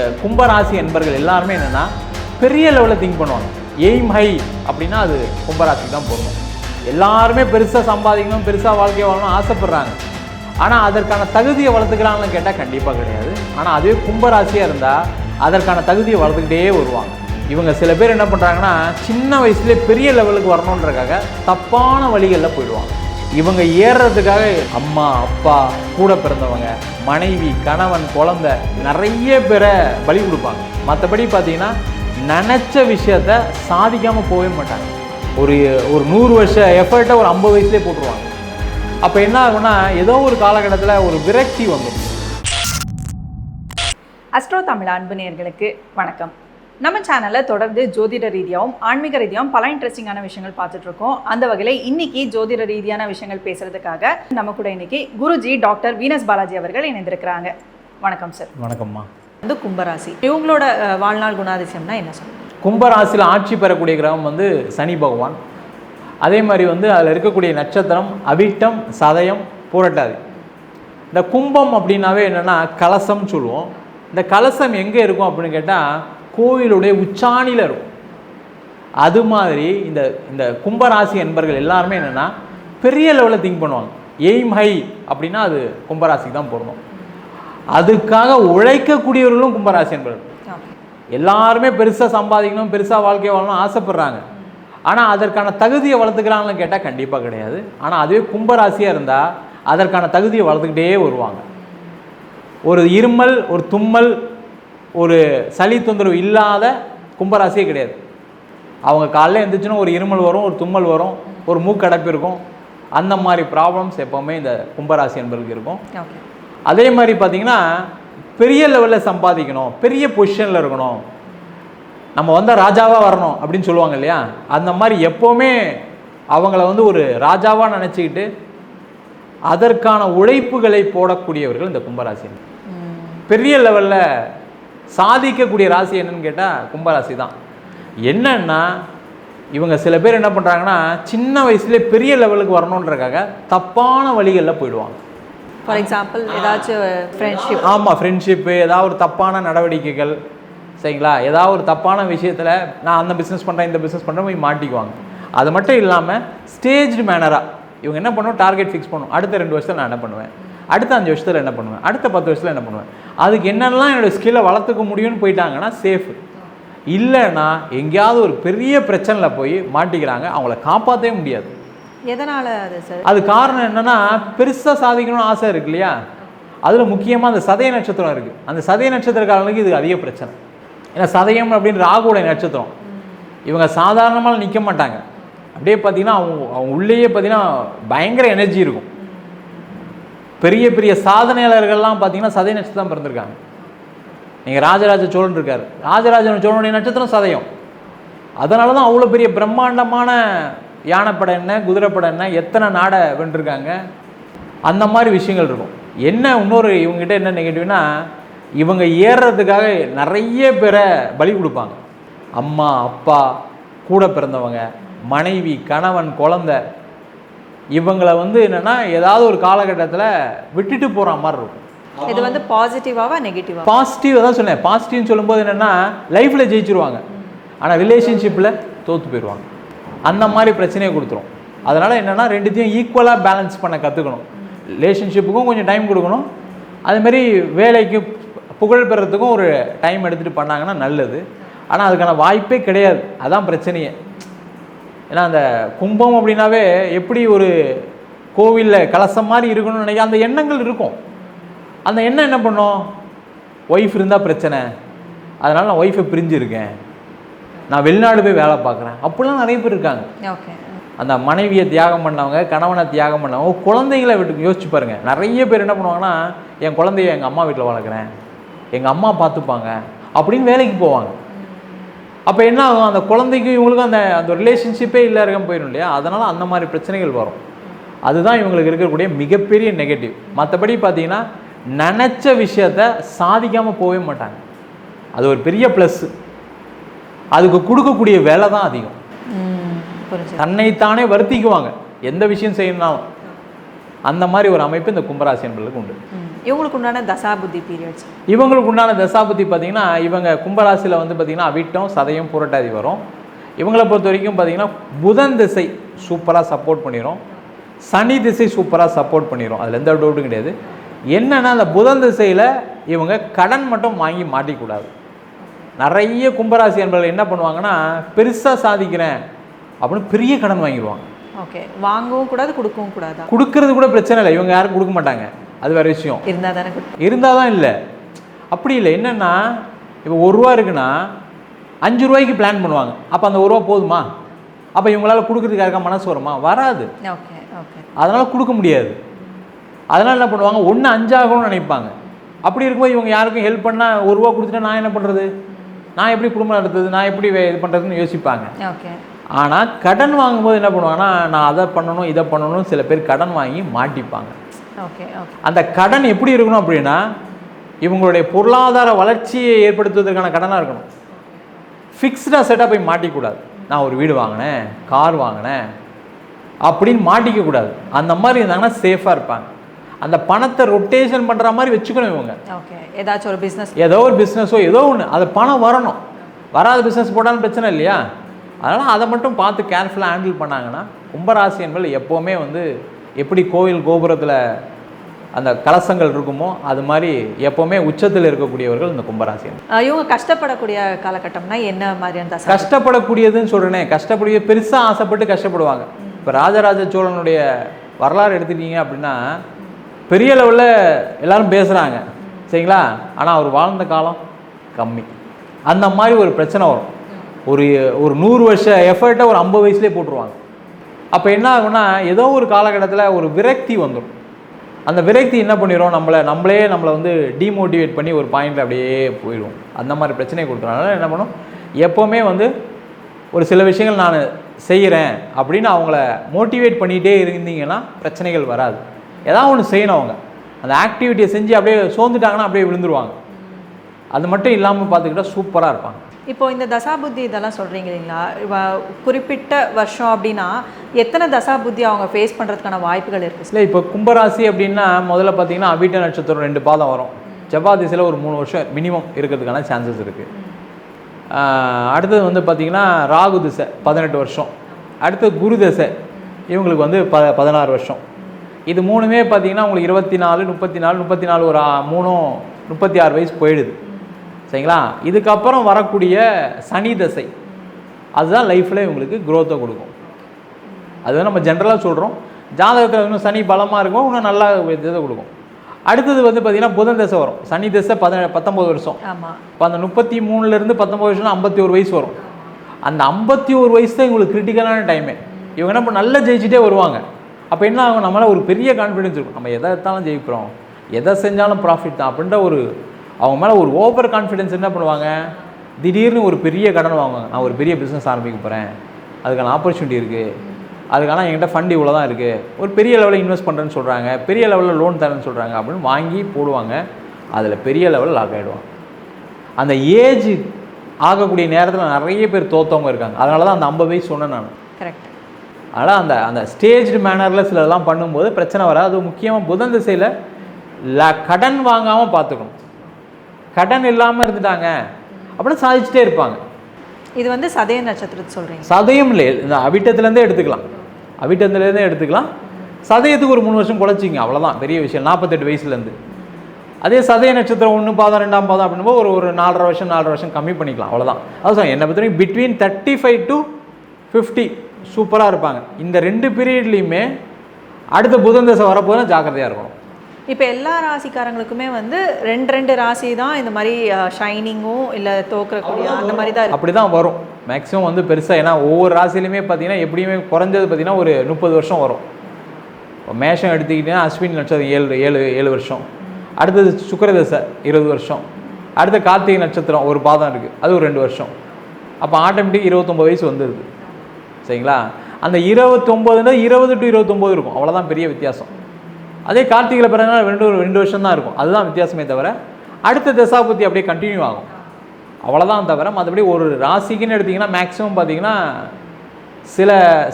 இந்த கும்பராசி என்பர்கள் எல்லாருமே என்னென்னா பெரிய லெவலில் திங்க் பண்ணுவாங்க. எய்ம் ஹை அப்படின்னா அது கும்பராசிக்கு தான் போடணும். எல்லாருமே பெருசாக சம்பாதிக்கணும், பெருசாக வாழ்க்கை வாழணும் ஆசைப்படுறாங்க. ஆனால் அதற்கான தகுதியை வளர்த்துக்கிறாங்கன்னு கேட்டால் கண்டிப்பாக கிடையாது. ஆனால் அதுவே கும்பராசியாக இருந்தால் அதற்கான தகுதியை வளர்த்துக்கிட்டே வருவாங்க. இவங்க சில பேர் என்ன பண்ணுறாங்கன்னா சின்ன வயசுலேயே பெரிய லெவலுக்கு வரணுன்றக்காக தப்பான வழிகளில் போயிடுவாங்க. இவங்க ஏறுறதுக்காக அம்மா, அப்பா, கூட பிறந்தவங்க, மனைவி, கணவன், குழந்தை நிறைய பேரை பலி கொடுப்பாங்க. மற்றபடி பார்த்தீங்கன்னா நினச்ச விஷயத்த சாதிக்காமல் போகவே மாட்டாங்க. ஒரு 100 வருஷ எஃபர்ட்டை ஒரு 50 வயசுலேயே போட்டுருவாங்க. அப்போ என்ன ஆகும்னா ஏதோ ஒரு காலகட்டத்தில் ஒரு விரக்தி வந்துடும். அஸ்ட்ரோ தமிழ் அன்பு நேயர்களுக்கு வணக்கம். நம்ம சேனலில் தொடர்ந்து ஜோதிட ரீதியாகவும் ஆன்மீக ரீதியாகவும் பல இன்ட்ரெஸ்டிங்கான விஷயங்கள் பார்த்துட்ருக்கோம். அந்த வகையில் இன்னைக்கு ஜோதிட ரீதியான விஷயங்கள் பேசுறதுக்காக நம்ம கூட இன்னைக்கு குருஜி டாக்டர் வீனஸ் பாலாஜி அவர்கள் இணைந்திருக்கிறாங்க. வணக்கம் சார். வணக்கம்மா. வந்து கும்பராசி, இவங்களோட வாழ்நாள் குணாதிசயம்னா என்ன சொல்லுங்கள்? கும்பராசியில் ஆட்சி பெறக்கூடிய கிரகம் வந்து சனி பகவான். அதே மாதிரி வந்து அதில் இருக்கக்கூடிய நட்சத்திரம் அவிட்டம், சதயம், பூரட்டாதி. இந்த கும்பம் அப்படின்னாவே என்னென்னா கலசம்னு சொல்லுவோம். இந்த கலசம் எங்கே இருக்கும் அப்படின்னு கேட்டால் கோயிலுடைய உச்சாணியில் இருக்கும். அது மாதிரி இந்த கும்பராசி என்பர்கள் எல்லாருமே என்னென்னா பெரிய லெவலில் திங்க் பண்ணுவாங்க. எய்ம் ஹை அப்படின்னா அது கும்பராசிக்கு தான் போடணும். அதுக்காக உழைக்கக்கூடியவர்களும் கும்பராசி என்பர்கள். எல்லாருமே பெருசாக சம்பாதிக்கணும், பெருசாக வாழ்க்கை வாழணும் ஆசைப்படுறாங்க. ஆனால் அதற்கான தகுதியை வளர்த்துக்கிறாங்கன்னு கேட்டால் கண்டிப்பாக கிடையாது. ஆனால் அதுவே கும்பராசியாக இருந்தால் அதற்கான தகுதியை வளர்த்துக்கிட்டே வருவாங்க. ஒரு இருமல், ஒரு தும்மல், ஒரு சளி தொந்தரவு இல்லாத கும்பராசியே கிடையாது. அவங்க காலையில் எழுந்திரிச்சுன்னா ஒரு இருமல் வரும், ஒரு தும்மல் வரும், ஒரு மூக்கடைப்பு இருக்கும். அந்த மாதிரி ப்ராப்ளம்ஸ் எப்போவுமே இந்த கும்பராசி என்பவர்களுக்கு இருக்கும். அதே மாதிரி பார்த்திங்கன்னா பெரிய லெவலில் சம்பாதிக்கணும், பெரிய பொசிஷனில் இருக்கணும், நம்ம வந்தால் ராஜாவாக வரணும் அப்படின்னு சொல்லுவாங்க இல்லையா? அந்த மாதிரி எப்போவுமே அவங்கள வந்து ஒரு ராஜாவாக நினச்சிக்கிட்டு அதற்கான உழைப்புகளை போடக்கூடியவர்கள் இந்த கும்பராசி. பெரிய லெவலில் சாதிக்கக்கூடிய ராசி என்னன்னு கேட்டால் கும்பராசி தான். என்னன்னா இவங்க சில பேர் என்ன பண்ணுறாங்கன்னா சின்ன வயசுலேயே பெரிய லெவலுக்கு வரணுன்றக்காக தப்பான வழிகளில் போயிடுவாங்க. ஃபார் எக்ஸாம்பிள் ஏதாச்சும் ஃப்ரெண்ட்ஷிப். ஆமாம், ஃப்ரெண்ட்ஷிப்பு, ஏதாவது ஒரு தப்பான நடவடிக்கைகள், சரிங்களா, ஏதாவது ஒரு தப்பான விஷயத்தில் நான் அந்த பிஸ்னஸ் பண்ணுறேன், இந்த பிஸ்னஸ் பண்ணுறேன் போய் மாட்டிக்குவாங்க. அது மட்டும் இல்லாமல் ஸ்டேஜ்டு மேனராக இவங்க என்ன பண்ணுவோம், டார்கெட் ஃபிக்ஸ் பண்ணுவோம். அடுத்த 2 வருஷத்தில் நான் என்ன பண்ணுவேன், அடுத்த 5 வருஷத்தில் என்ன பண்ணுவேன், அடுத்த 10 வருஷத்தில் என்ன பண்ணுவேன், அதுக்கு என்னெல்லாம் என்னோடய ஸ்கில்லை வளர்த்துக்க முடியும்னு போயிட்டாங்கன்னா சேஃபு. இல்லைன்னா எங்கேயாவது ஒரு பெரிய பிரச்சனையில் போய் மாட்டிக்கிறாங்க, அவங்கள காப்பாற்றவே முடியாது. எதனால் அது சார்? அது காரணம் என்னென்னா பெருசாக சாதிக்கணும்னு ஆசை இருக்கு இல்லையா? அதில் முக்கியமாக அந்த சதய நட்சத்திரம் இருக்குது. அந்த சதய நட்சத்திரக்காரங்களுக்கு இது அதிக பிரச்சனை. ஏன்னா சதயம் அப்படின்னு ராகுடைய நட்சத்திரம். இவங்க சாதாரணமாக நிற்க மாட்டாங்க. அப்படியே பார்த்தீங்கன்னா அவங்க உள்ளேயே பார்த்தீங்கன்னா பயங்கர எனர்ஜி இருக்கும். பெரிய பெரிய சாதனையாளர்கள்லாம் பார்த்தீங்கன்னா சதய நட்சத்திரம் பிறந்திருக்காங்க. நீங்கள் ராஜராஜ சோழன் இருக்கார், ராஜராஜ சோழனுடைய நட்சத்திரம் சதயம். அதனால தான் அவ்வளோ பெரிய பிரம்மாண்டமான யானைப்படை என்ன, குதிரைப்படை என்ன, எத்தனை நாடை வென்றிருக்காங்க. அந்த மாதிரி விஷயங்கள் இருக்கும். என்ன இன்னொரு இவங்ககிட்ட என்ன நெகட்டிவ்னா இவங்க ஏறுறதுக்காக நிறைய பேரை பலி கொடுப்பாங்க. அம்மா, அப்பா, கூட பிறந்தவங்க, மனைவி, கணவன், குழந்தை, இவங்களை வந்து என்னென்னா ஏதாவது ஒரு காலகட்டத்தில் விட்டுட்டு போகிற மாதிரி இருக்கும். இது வந்து பாசிட்டிவாவா நெகட்டிவா? பாசிட்டிவ் தான் சொன்னேன். பாசிட்டிவ்னு சொல்லும்போது என்னென்னா லைஃப்பில் ஜெயிச்சிருவாங்க, ஆனால் ரிலேஷன்ஷிப்பில் தோற்று போயிடுவாங்க. அந்த மாதிரி பிரச்சனையை கொடுத்துரும். அதனால் என்னென்னா ரெண்டுத்தையும் ஈக்குவலாக பேலன்ஸ் பண்ண கற்றுக்கணும். ரிலேஷன்ஷிப்புக்கும் கொஞ்சம் டைம் கொடுக்கணும், அதுமாரி வேலைக்கு புகழ் பெறத்துக்கும் ஒரு டைம் எடுத்துகிட்டு பண்ணாங்கன்னா நல்லது. ஆனால் அதுக்கான வாய்ப்பே கிடையாது. அதான் பிரச்சனையே. ஏன்னா அந்த கும்பம் அப்படின்னாவே எப்படி ஒரு கோவிலில் கலசம் மாதிரி இருக்கணும்னு நினைக்க அந்த எண்ணங்கள் இருக்கும். அந்த எண்ணம் என்ன பண்ணும், ஒய்ஃப் இருந்தால் பிரச்சனை, அதனால் நான் ஒய்ஃபை பிரிஞ்சுருக்கேன், நான் வெளிநாடு போய் வேலை பார்க்குறேன், அப்படிலாம் நிறைய பேர் இருக்காங்க. அந்த மனைவியை தியாகம் பண்ணவங்க, கணவனை தியாகம் பண்ணவங்க, குழந்தைங்களை விட்டு யோசிச்சு பாருங்கள். நிறைய பேர் என்ன பண்ணுவாங்கன்னா என் குழந்தைய எங்கள் அம்மா வீட்டில் வளர்க்குறேன், எங்கள் அம்மா பார்த்துப்பாங்க அப்படின்னு வேலைக்கு போவாங்க. அப்போ என்ன ஆகும், அந்த குழந்தைக்கும் இவங்களுக்கும் அந்த ரிலேஷன்ஷிப்பே இல்லை இருக்க போயிடும் இல்லையா? அதனால் அந்த மாதிரி பிரச்சனைகள் வரும். அதுதான் இவங்களுக்கு இருக்கக்கூடிய மிகப்பெரிய நெகட்டிவ். மற்றபடி பார்த்தீங்கன்னா நினச்ச விஷயத்த சாதிக்காமல் போகவே மாட்டாங்க. அது ஒரு பெரிய ப்ளஸ்ஸு. அதுக்கு கொடுக்கக்கூடிய வேலை தான் அதிகம். தன்னைத்தானே வருத்திக்குவாங்க எந்த விஷயம் செய்யணும்னாலும். அந்த மாதிரி ஒரு அமைப்பு இந்த கும்பராசி என்பர்களுக்கு உண்டு. இவங்களுக்கு உண்டான தசாபுத்தி பீரியட்ஸ்? இவங்களுக்கு உண்டான தசாபுத்தி பார்த்தீங்கன்னா இவங்க கும்பராசியில் வந்து பார்த்திங்கன்னா அவிட்டம் சதயம் புரட்டாதி வரும். இவங்களை பொறுத்த வரைக்கும் பார்த்திங்கன்னா புதன் திசை சூப்பராக சப்போர்ட் பண்ணிடும், சனி திசை சூப்பராக சப்போர்ட் பண்ணிடும், அதில் எந்த டவுட்டும் கிடையாது. என்னென்னா அந்த புதன் திசையில் இவங்க கடன் மட்டும் வாங்கி மாட்டிக்கூடாது. நிறைய கும்பராசி என்பவர்கள் என்ன பண்ணுவாங்கன்னா பெருசாக சாதிக்கிறேன் அப்படின்னு பெரிய கடன் வாங்கிடுவாங்க. ஓகே, வாங்கவும் கூடாது கொடுக்கவும் கூடாதா? கொடுக்கறது கூட பிரச்சனை இல்லை, இவங்க யாரும் கொடுக்க மாட்டாங்க, அது வேறு விஷயம். இருந்தால் தானே இருந்தால் தான் இல்லை, அப்படி இல்லை. என்னென்னா இப்போ 1 ரூபா இருக்குன்னா 5 ரூபாய்க்கு பிளான் பண்ணுவாங்க. அப்போ அந்த 1 ரூபா போதுமா? அப்போ இவங்களால் கொடுக்குறதுக்கு யாருக்கா மனசு வருமா? வராது. ஓகே ஓகே, அதனால் கொடுக்க முடியாது. அதனால் என்ன பண்ணுவாங்க, 1 5 ஆகணும்னு நினைப்பாங்க. அப்படி இருக்கும்போது இவங்க யாருக்கும் ஹெல்ப் பண்ணால் 1 ரூபா கொடுத்துட்டா நான் என்ன பண்ணுறது, நான் எப்படி குடும்பம் நடத்துறது, நான் எப்படி இது பண்ணுறதுன்னு யோசிப்பாங்க. ஓகே. ஆனால் கடன் வாங்கும்போது என்ன பண்ணுவாங்கன்னா நான் அதை பண்ணணும் இதை பண்ணணும், சில பேர் கடன் வாங்கி மாட்டிப்பாங்க. Okay okay. அந்த கடன் எப்படி இருக்கணும் அப்படின்னா இவங்களுடைய பொருளாதார வளர்ச்சியை ஏற்படுத்துவதற்கான கடனாக இருக்கணும். ஃபிக்ஸ்டாக செட்டாக போய் மாட்டிக்கூடாது. நான் ஒரு வீடு வாங்கினேன், கார் வாங்கினேன் அப்படின்னு மாட்டிக்கக்கூடாது. அந்த மாதிரி இருந்தாங்கன்னா சேஃபாக இருப்பாங்க. அந்த பணத்தை ரொட்டேஷன் பண்ணுற மாதிரி வச்சுக்கணும் இவங்க. ஓகே, ஏதாச்சும் ஒரு பிஸ்னஸ், ஏதோ ஒரு பிஸ்னஸோ ஏதோ ஒன்று, அது பணம் வரணும். வராத பிஸ்னஸ் போட்டாலும் பிரச்சனை இல்லையா? அதனால் அதை மட்டும் பார்த்து கேர்ஃபுல்லாக ஹேண்டில் பண்ணாங்கன்னா கும்பராசி என்பது எப்போவுமே வந்து எப்படி கோவில் கோபுரத்தில் அந்த கலசங்கள் இருக்குமோ அது மாதிரி எப்போவுமே உச்சத்தில் இருக்கக்கூடியவர்கள் இந்த கும்பராசி. இவங்க கஷ்டப்படக்கூடிய காலகட்டம்னா என்ன மாதிரியான? கஷ்டப்படக்கூடியதுன்னு சொல்கிறேனே, கஷ்டப்படிய பெருசாக ஆசைப்பட்டு கஷ்டப்படுவாங்க. இப்போ ராஜராஜ சோழனுடைய வரலாறு எடுத்துட்டீங்க அப்படின்னா பெரிய லெவலில் எல்லோரும் பேசுகிறாங்க சரிங்களா, ஆனால் அவர் வாழ்ந்த காலம் கம்மி. அந்த மாதிரி ஒரு பிரச்சனை வரும். ஒரு 100 வருஷ எஃபர்ட்டை ஒரு 50 வயசுலேயே போட்டுருவாங்க. அப்போ என்ன ஆகும்னா ஏதோ ஒரு காலகட்டத்தில் ஒரு விரக்தி வந்துடும். அந்த விரக்தி என்ன பண்ணிடும், நம்மளே வந்து டிமோட்டிவேட் பண்ணி ஒரு பாயிண்டில் அப்படியே போயிடுவோம். அந்த மாதிரி பிரச்சனையை கொடுத்துறதுனால என்ன பண்ணும், எப்போவுமே வந்து ஒரு சில விஷயங்கள் நான் செய்கிறேன் அப்படின்னு அவங்கள மோட்டிவேட் பண்ணிகிட்டே இருந்தீங்கன்னா பிரச்சனைகள் வராது. ஏதாவது ஒன்று செய்யணும். அவங்க அந்த ஆக்டிவிட்டியை செஞ்சு அப்படியே சோர்ந்துட்டாங்கன்னா அப்படியே விழுந்துருவாங்க. அது மட்டும் இல்லாமல் பார்த்துக்கிட்டால் சூப்பராக இருப்பாங்க. இப்போ இந்த தசாபுத்தி இதெல்லாம் சொல்கிறீங்க இல்லைங்களா, குறிப்பிட்ட வருஷம் அப்படின்னா எத்தனை தசாபுத்தி அவங்க ஃபேஸ் பண்ணுறதுக்கான வாய்ப்புகள் இருக்குது? இல்லை, இப்போ கும்பராசி அப்படின்னா முதல்ல பார்த்தீங்கன்னா அவிட்ட நட்சத்திரம் 2 பாதம் வரும். செவ்வாய் திசையில் ஒரு 3 வருஷம் மினிமம் இருக்கிறதுக்கான சான்சஸ் இருக்குது. அடுத்தது வந்து பார்த்திங்கன்னா ராகு திசை 18 வருஷம். அடுத்தது குரு திசை இவங்களுக்கு வந்து 16 வருஷம். இது 3மே பார்த்திங்கன்னா உங்களுக்கு 24, 34 ஒரு 36 வயசு போயிடுது சரிங்களா. இதுக்கப்புறம் வரக்கூடிய சனி தசை அதுதான் லைஃப்பில் இவங்களுக்கு குரோத்தை கொடுக்கும். அதுதான் நம்ம ஜென்ரலாக சொல்கிறோம். ஜாதகத்தில் இன்னும் சனி பலமாக இருக்கும், இன்னும் நல்லா இதை கொடுக்கும். அடுத்தது வந்து பார்த்திங்கன்னா புதன் தசை வரும். சனி தசை 19 வருஷம். இப்போ அந்த 33லேருந்து 19 வருஷம்னா 51 வயசு வரும். அந்த 51 வயசு தான் இவங்களுக்கு கிரிட்டிக்கலான டைமே. இவங்க என்ன நல்லா ஜெயிச்சுட்டே வருவாங்க. அப்போ என்ன ஆகும், நம்மளால் ஒரு பெரிய கான்ஃபிடென்ஸ் இருக்கும், நம்ம எதை எடுத்தாலும் ஜெயிக்கிறோம், எதை செஞ்சாலும் ப்ராஃபிட் தான் அப்படின்ற ஒரு அவங்க மேலே ஒரு ஓவர் கான்ஃபிடென்ஸ். என்ன பண்ணுவாங்க, திடீர்னு ஒரு பெரிய கடன் வாங்குவாங்க. நான் ஒரு பெரிய பிஸ்னஸ் ஆரம்பிக்க போகிறேன், அதுக்கான ஆப்பர்ச்சுனிட்டி இருக்குது, அதுக்கான என்கிட்ட ஃபண்ட் இவ்வளோ தான் இருக்குது, ஒரு பெரிய லெவலில் இன்வெஸ்ட் பண்ணுறேன்னு சொல்கிறாங்க, பெரிய லெவலில் லோன் தரேன்னு சொல்கிறாங்க அப்படின்னு வாங்கி போடுவாங்க. அதில் பெரிய லெவலில் லாக் ஆகிடுவாங்க. அந்த ஏஜ் ஆகக்கூடிய நேரத்தில் நிறைய பேர் தோற்றவங்க இருக்காங்க. அதனால தான் அந்த 50 வயசு சொன்னேன் நான். கரெக்ட். அதனால் அந்த ஸ்டேஜ்டு மேனரில் சிலதெல்லாம் பண்ணும்போது பிரச்சனை வராது. அது முக்கியமாக புதன் திசையில் கடன் வாங்காமல் பார்த்துக்கணும். கடன் இல்லாமல் இருந்துட்டாங்க அப்படின்னு சாதிச்சுட்டே இருப்பாங்க. இது வந்து சதய நட்சத்திரத்தை சொல்கிறீங்க? சதயம் இல்லை, இந்த அவிட்டத்துலேருந்தே எடுத்துக்கலாம். அவிட்டத்துலேருந்தே எடுத்துக்கலாம். சதயத்துக்கு ஒரு 3 வருஷம் குறைச்சிங்க, அவ்வளோதான் பெரிய விஷயம். 48 வயசுலேருந்து. அதே சதய நட்சத்திரம் 1 பாதம் 2ஆம் பாதம் அப்படின்போ ஒரு 4.5 வருஷம் கம்மி பண்ணிக்கலாம், அவ்வளோதான். அது சார் என்னை பற்றி பிட்வீன் 35 to 50 சூப்பராக இருப்பாங்க. இந்த 2 பீரியட்லேயுமே அடுத்த புதன் தசை வரப்போது ஜாக்கிரதையாக இருக்கணும். இப்போ எல்லா ராசிக்காரங்களுக்குமே வந்து 2 ராசி தான் இந்த மாதிரி ஷைனிங்கும் இல்லை தோக்கக்கூடிய அந்த மாதிரி தான் அப்படி தான் வரும் மேக்ஸிமம் வந்து பெருசாக. ஏன்னா ஒவ்வொரு ராசிலையுமே பார்த்தீங்கன்னா எப்படியுமே குறைஞ்சது பார்த்தீங்கன்னா ஒரு 30 வருஷம் வரும். இப்போ மேஷம் எடுத்துக்கிட்டிங்கன்னா அஸ்வினி நட்சத்திரம் 7 வருஷம். அடுத்தது சுக்கிரதசை 20 வருஷம். அடுத்த கார்த்திகை நட்சத்திரம் ஒரு பாதம் இருக்குது, அது ஒரு 2 வருஷம். அப்போ ஆட்டோமேட்டிக் 29 வயசு வந்துடுது சரிங்களா. அந்த 29 20 to 29 இருக்கும், அவ்வளோதான் பெரிய வித்தியாசம். அதே கார்த்திகையில் பிறகுனா 2 வருஷம் தான் இருக்கும், அதுதான் வித்தியாசமே தவிர அடுத்த தசாபுத்தி அப்படியே கண்டினியூ ஆகும், அவ்வளோதான் தவிர மற்றபடி ஒரு ராசிக்குன்னு எடுத்திங்கன்னா மேக்ஸிமம் பார்த்தீங்கன்னா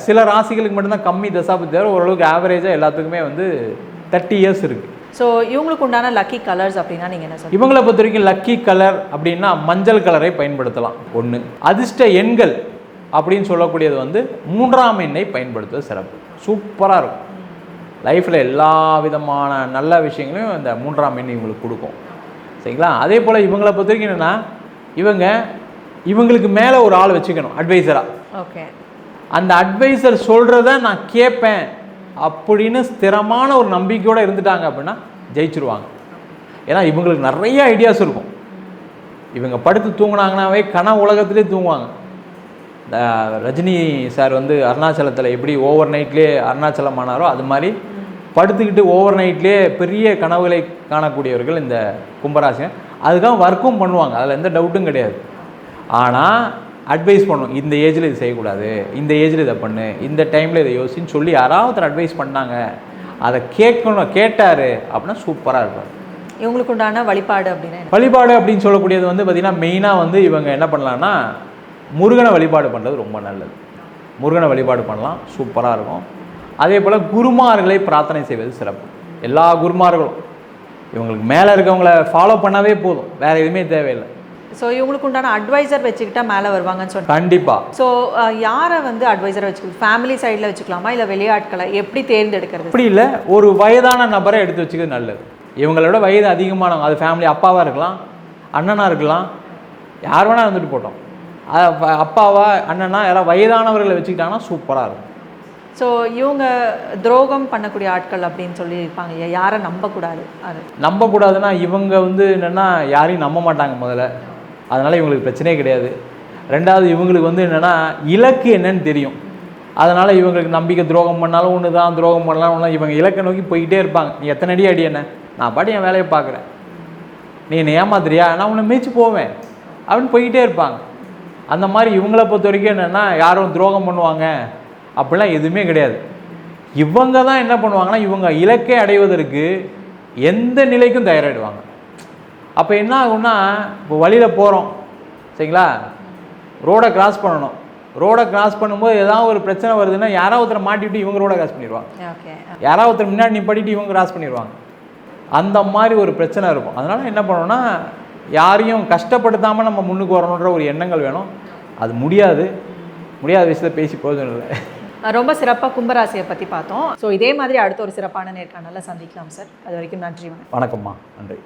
சில ராசிகளுக்கு மட்டும்தான் கம்மி தசாபுத்தி தவிர ஓரளவுக்கு ஆவரேஜாக எல்லாத்துக்குமே வந்து 30 இயர்ஸ் இருக்குது. ஸோ இவங்களுக்கு உண்டான லக்கி கலர்ஸ் அப்படின்னா நீங்கள் என்ன சொல்லுங்கள்? இவங்களை பொறுத்த வரைக்கும் லக்கி கலர் அப்படின்னா மஞ்சள் கலரை பயன்படுத்தலாம். ஒன்று. அதிர்ஷ்ட எண்கள் அப்படின்னு சொல்லக்கூடியது வந்து 3ஆம் எண்ணை பயன்படுத்துவது சிறப்பு. சூப்பராக இருக்கும். லைஃப்பில் எல்லா விதமான நல்ல விஷயங்களையும் இந்த 3ஆம் எண் இவங்களுக்கு கொடுக்கும். சரிங்களா? அதே போல் இவங்களை பொறுத்த வரைக்கும் என்னென்னா இவங்களுக்கு மேலே ஒரு ஆள் வச்சுக்கணும் அட்வைசராக. ஓகே. அந்த அட்வைசர் சொல்கிறத நான் கேட்பேன் அப்படின்னு ஸ்திரமான ஒரு நம்பிக்கையோடு இருந்துட்டாங்க அப்படின்னா ஜெயிச்சிருவாங்க. ஏன்னா இவங்களுக்கு நிறைய ஐடியாஸ் இருக்கும். இவங்க படுத்து தூங்கினாங்கன்னாவே கனவு உலகத்திலே தூங்குவாங்க. இந்த ரஜினி சார் வந்து அருணாச்சலத்தில் எப்படி ஓவர் நைட்லேயே அருணாச்சலம் ஆனாரோ அது மாதிரி படுத்துக்கிட்டு ஓவர் நைட்லேயே பெரிய கனவுகளை காணக்கூடியவர்கள் இந்த கும்பராசி. அதுக்காக ஒர்க்கும் பண்ணுவாங்க, அதில் எந்த டவுட்டும் கிடையாது. ஆனால் அட்வைஸ் பண்ணும், இந்த ஏஜில் இது செய்யக்கூடாது, இந்த ஏஜில் இதை பண்ணு, இந்த டைமில் இதை யோசின்னு சொல்லி யாராவது அட்வைஸ் பண்ணாங்க, அதை கேட்டார் அப்படின்னா சூப்பராக இருப்பார். இவங்களுக்கு உண்டான வழிபாடு அப்படின்னு சொல்லக்கூடியது வந்து பார்த்திங்கன்னா மெயினாக வந்து இவங்க என்ன பண்ணலான்னா முருகனை வழிபாடு பண்ணுறது ரொம்ப நல்லது. முருகனை வழிபாடு பண்ணலாம், சூப்பராக இருக்கும். அதே போல் குருமார்களை பிரார்த்தனை செய்வது சிறப்பு. எல்லா குருமார்களும் இவங்களுக்கு மேலே இருக்கவங்கள ஃபாலோ பண்ணாவே போதும், வேறு எதுவுமே தேவையில்லை. ஸோ இவங்களுக்கு உண்டான அட்வைசர் வச்சுக்கிட்டா மேலே வருவாங்கன்னு சொல்லி கண்டிப்பாக. ஸோ யாரை வந்து அட்வைசரை வச்சுக்கலாம்? ஃபேமிலி சைடில் வச்சுக்கலாமா, இல்லை வெளியாட்களை எப்படி தேர்ந்தெடுக்கிறது? அப்படி இல்லை, ஒரு வயதான நபரை எடுத்து வச்சுக்கிறது நல்லது. இவங்களோட வயது அதிகமானவங்க, அது ஃபேமிலி அப்பாவாக இருக்கலாம், அண்ணனாக இருக்கலாம், யார் வேணால் இருந்துட்டு போட்டோம். அப்பாவா அண்ணனா யாராவது வயதானவர்களை வச்சுக்கிட்டாங்கன்னா சூப்பராக இருக்கும். ஸோ இவங்க துரோகம் பண்ணக்கூடிய ஆட்கள் அப்படின்னு சொல்லி இருப்பாங்க இல்லையா, யாரை நம்பக்கூடாது? அது நம்பக்கூடாதுன்னா இவங்க வந்து என்னென்னா யாரையும் நம்ப மாட்டாங்க முதல்ல, அதனால் இவங்களுக்கு பிரச்சனையே கிடையாது. ரெண்டாவது இவங்களுக்கு வந்து என்னென்னா இலக்கு என்னன்னு தெரியும். அதனால் இவங்களுக்கு நம்பிக்கை துரோகம் பண்ணாலும் ஒன்று தான், துரோகம் பண்ணாலும் ஒன்று, இவங்க இலக்கை நோக்கி போய்கிட்டே இருப்பாங்க. நீ எத்தனை அடி என்ன, நான் பாட்டி என் வேலையை பார்க்குறேன், நீ என்னை ஏமாத்துறியா, நான் உன்னை மேய்ச்சி போவேன் அப்படின்னு போய்கிட்டே இருப்பாங்க. அந்த மாதிரி இவங்கள பொறுத்த வரைக்கும் என்னென்னா யாரும் துரோகம் பண்ணுவாங்க அப்படிலாம் எதுவுமே கிடையாது. இவங்க தான் என்ன பண்ணுவாங்கன்னா இவங்க இலக்கை அடைவதற்கு எந்த நிலைக்கும் தயாராகிடுவாங்க. அப்போ என்ன ஆகும்னா, இப்போ வழியில் போகிறோம் சரிங்களா, ரோடை கிராஸ் பண்ணணும். ரோடை கிராஸ் பண்ணும்போது ஏதாவது ஒரு பிரச்சனை வருதுன்னா யாராவது ஒருத்தரை மாட்டிவிட்டு இவங்க ரோடை கிராஸ் பண்ணிடுவாங்க, யாராவது ஒருத்தர் முன்னாடி நிப்பாட்டிட்டு இவங்க கிராஸ் பண்ணிடுவாங்க. அந்த மாதிரி ஒரு பிரச்சனை இருக்கும். அதனால் என்ன பண்ணணும்னா யாரையும் கஷ்டப்படுத்தாமல் நம்ம முன்னுக்கு வரணுன்ற ஒரு எண்ணங்கள் வேணும். அது முடியாத விஷயத்தில் பேசி பிரயோஜனம் இல்லை. ரொம்ப சிறப்பாக கும்பராசியை பற்றி பார்த்தோம். ஸோ இதே மாதிரி அடுத்த ஒரு சிறப்பான நேர்காணலில் சந்திக்கலாம் சார். அது வரைக்கும் நன்றி. வணக்கம்மா, நன்றி.